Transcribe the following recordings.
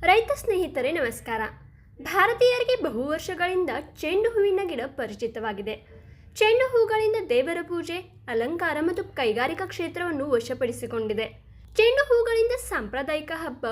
ರೈತ ಸ್ನೇಹಿತರೆ ನಮಸ್ಕಾರ. ಭಾರತೀಯರಿಗೆ ಬಹು ವರ್ಷಗಳಿಂದ ಚೆಂಡು ಹೂವಿನ ಗಿಡ ಪರಿಚಿತವಾಗಿದೆ. ಚೆಂಡು ಹೂಗಳಿಂದ ದೇವರ ಪೂಜೆ, ಅಲಂಕಾರ ಮತ್ತು ಕೈಗಾರಿಕಾ ಕ್ಷೇತ್ರವನ್ನು ವಶಪಡಿಸಿಕೊಂಡಿದೆ. ಚೆಂಡು ಹೂಗಳಿಂದ ಸಾಂಪ್ರದಾಯಿಕ ಹಬ್ಬ,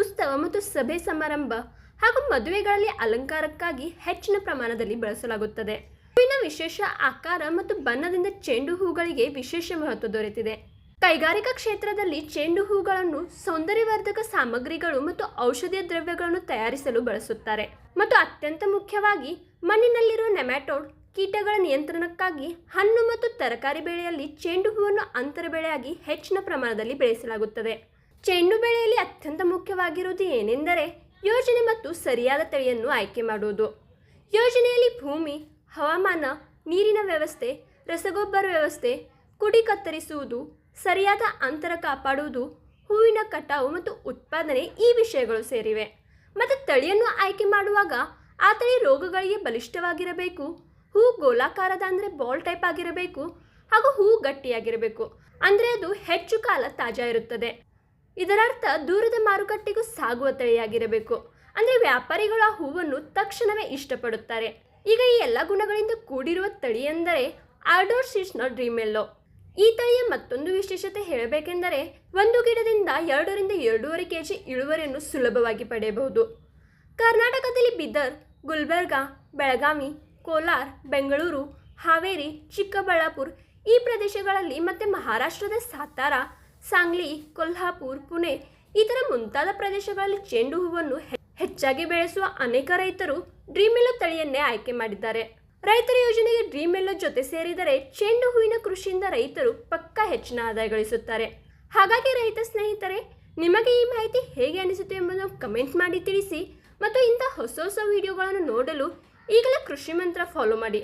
ಉತ್ಸವ ಮತ್ತು ಸಭೆ ಸಮಾರಂಭ ಹಾಗೂ ಮದುವೆಗಳಲ್ಲಿ ಅಲಂಕಾರಕ್ಕಾಗಿ ಹೆಚ್ಚಿನ ಪ್ರಮಾಣದಲ್ಲಿ ಬಳಸಲಾಗುತ್ತದೆ. ಹೂವಿನ ವಿಶೇಷ ಆಕಾರ ಮತ್ತು ಬಣ್ಣದಿಂದ ಚೆಂಡು ಹೂಗಳಿಗೆ ವಿಶೇಷ ಮಹತ್ವ ದೊರೆತಿದೆ. ಕೈಗಾರಿಕಾ ಕ್ಷೇತ್ರದಲ್ಲಿ ಚೆಂಡು ಹೂಗಳನ್ನು ಸೌಂದರ್ಯವರ್ಧಕ ಸಾಮಗ್ರಿಗಳು ಮತ್ತು ಔಷಧೀಯ ದ್ರವ್ಯಗಳನ್ನು ತಯಾರಿಸಲು ಬಳಸುತ್ತಾರೆ. ಮತ್ತು ಅತ್ಯಂತ ಮುಖ್ಯವಾಗಿ ಮಣ್ಣಿನಲ್ಲಿರುವ ನೆಮ್ಯಾಟೋಡ್ ಕೀಟಗಳ ನಿಯಂತ್ರಣಕ್ಕಾಗಿ ಹಣ್ಣು ಮತ್ತು ತರಕಾರಿ ಬೆಳೆಯಲ್ಲಿ ಚೆಂಡು ಹೂವನ್ನು ಅಂತರ ಬೆಳೆಯಾಗಿ ಹೆಚ್ಚಿನ ಪ್ರಮಾಣದಲ್ಲಿ ಬೆಳೆಸಲಾಗುತ್ತದೆ. ಚೆಂಡು ಬೆಳೆಯಲ್ಲಿ ಅತ್ಯಂತ ಮುಖ್ಯವಾಗಿರುವುದು ಏನೆಂದರೆ ಯೋಜನೆ ಮತ್ತು ಸರಿಯಾದ ತಳಿಯನ್ನು ಆಯ್ಕೆ ಮಾಡುವುದು. ಯೋಜನೆಯಲ್ಲಿ ಭೂಮಿ, ಹವಾಮಾನ, ನೀರಿನ ವ್ಯವಸ್ಥೆ, ರಸಗೊಬ್ಬರ ವ್ಯವಸ್ಥೆ, ಕುಡಿ ಕತ್ತರಿಸುವುದು, ಸರಿಯಾದ ಅಂತರ ಕಾಪಾಡುವುದು, ಹೂವಿನ ಕಟಾವು ಮತ್ತು ಉತ್ಪಾದನೆ ಈ ವಿಷಯಗಳು ಸೇರಿವೆ. ಮತ್ತು ತಳಿಯನ್ನು ಆಯ್ಕೆ ಮಾಡುವಾಗ ಆ ತಳಿ ರೋಗಗಳಿಗೆ ಬಲಿಷ್ಠವಾಗಿರಬೇಕು, ಹೂ ಗೋಲಾಕಾರದ ಅಂದರೆ ಬಾಲ್ ಟೈಪ್ ಆಗಿರಬೇಕು ಹಾಗೂ ಹೂ ಗಟ್ಟಿಯಾಗಿರಬೇಕು, ಅಂದರೆ ಅದು ಹೆಚ್ಚು ಕಾಲ ತಾಜಾ ಇರುತ್ತದೆ. ಇದರರ್ಥ ದೂರದ ಮಾರುಕಟ್ಟೆಗೂ ಸಾಗುವ ತಳಿಯಾಗಿರಬೇಕು, ಅಂದರೆ ವ್ಯಾಪಾರಿಗಳು ಆ ಹೂವನ್ನು ತಕ್ಷಣವೇ ಇಷ್ಟಪಡುತ್ತಾರೆ. ಈಗ ಈ ಎಲ್ಲ ಗುಣಗಳಿಂದ ಕೂಡಿರುವ ತಳಿ ಎಂದರೆ ಆರ್ಡೋರ್ ಸೀಡ್ಸ್ನ ಡ್ರೀಮ್ ಯೆಲ್ಲೋ. ಈ ತಳಿಯ ಮತ್ತೊಂದು ವಿಶೇಷತೆ ಹೇಳಬೇಕೆಂದರೆ ಒಂದು ಗಿಡದಿಂದ 2 ರಿಂದ 2.5 kg ಇಳುವರಿಯನ್ನು ಸುಲಭವಾಗಿ ಪಡೆಯಬಹುದು. ಕರ್ನಾಟಕದಲ್ಲಿ ಬೀದರ್, ಗುಲ್ಬರ್ಗಾ, ಬೆಳಗಾವಿ, ಕೋಲಾರ, ಬೆಂಗಳೂರು, ಹಾವೇರಿ, ಚಿಕ್ಕಬಳ್ಳಾಪುರ ಈ ಪ್ರದೇಶಗಳಲ್ಲಿ ಮತ್ತು ಮಹಾರಾಷ್ಟ್ರದ ಸಾತಾರಾ, ಸಾಂಗ್ಲಿ, ಕೊಲ್ಹಾಪುರ, ಪುಣೆ ಇತರ ಮುಂತಾದ ಪ್ರದೇಶಗಳಲ್ಲಿ ಚೆಂಡು ಹೂವನ್ನು ಹೆಚ್ಚಾಗಿ ಬೆಳೆಸುವ ಅನೇಕ ರೈತರು ಡ್ರೀಮ್ ಯೆಲ್ಲೋ ತಳಿಯನ್ನೇ ಆಯ್ಕೆ ಮಾಡಿದ್ದಾರೆ. ರೈತರ ಯೋಜನೆಗೆ ಡ್ರೀಮ್ ಯೆಲ್ಲೋ ಜೊತೆ ಸೇರಿದರೆ ಚೆಂಡು ಹೂವಿನ ಕೃಷಿಯಿಂದ ರೈತರು ಪಕ್ಕಾ ಹೆಚ್ಚಿನ ಆದಾಯ ಗಳಿಸುತ್ತಾರೆ. ಹಾಗಾಗಿ ರೈತ ಸ್ನೇಹಿತರೆ, ನಿಮಗೆ ಈ ಮಾಹಿತಿ ಹೇಗೆ ಅನಿಸುತ್ತೆ ಎಂಬುದನ್ನು ಕಮೆಂಟ್ ಮಾಡಿ ತಿಳಿಸಿ. ಮತ್ತು ಇಂಥ ಹೊಸ ಹೊಸ ವಿಡಿಯೋಗಳನ್ನು ನೋಡಲು ಈಗಲೇ ಕೃಷಿ ಮಂತ್ರ ಫಾಲೋ ಮಾಡಿ.